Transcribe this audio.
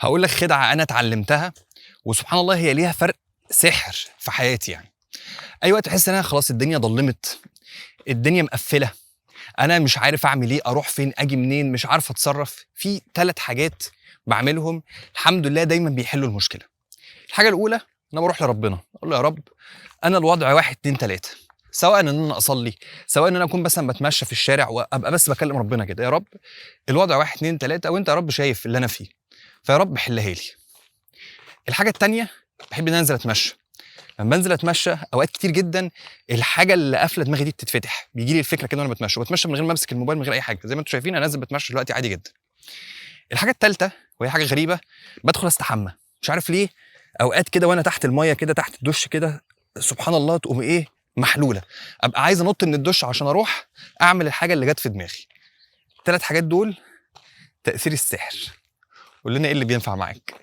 هاقول لك خدعة أنا اتعلمتها، وسبحان الله هي ليها فرق سِحر في حياتي يعني. أي وقت أحس إن أنا خلاص الدنيا ضلِّمت، الدنيا مقفّلة، أنا مش عارف أعمل إيه، أروح فين، آجي منين، مش عارف أتصرّف، في 3 حاجات باعملهم الحمد لله دايمًا بيحلّوا المشكلة. الحاجة الأولى إن أنا باروح لربنا، أقول له: يا رب أنا الوضع 1، 2، 3، سواء إن أنا أصلّي، سواء إن أنا أكون مثلًا باتمشى في الشارع وأبقى بس باكلّم ربنا كده، يا رب الوضع 1، 2، 3 وأنت يا رب شايف اللي أنا فيه، فيا رب حلّها لي. الحاجة التانية باحب إن أنا أنزل أتمشى، لمّا بانزل أتمشى أوقات كتير جدًا الحاجة اللي قافلة دماغي دي بتتفتح، بييجي لي الفكرة كده وأنا باتمشى، وباتمشى من غير ما أمسك الموبايل من غير أي حاجة، زي ما أنتم شايفين أنا نازل باتمشى دلوقتي عادي جدًا. الحاجة التالتة وهي حاجة غريبة، بادخل أستحمى، مش عارف ليه أوقات كده وأنا تحت المَيّة كده تحت الدُش كده سبحان الله تقوم إيه محلولة، أبقى عايز أنُط من الدُش عشان أروح أعمل الحاجة اللي جات في دماغي. ال3 حاجات دول تأثير السحر، قُل لنا إيه اللي بينفع معاك؟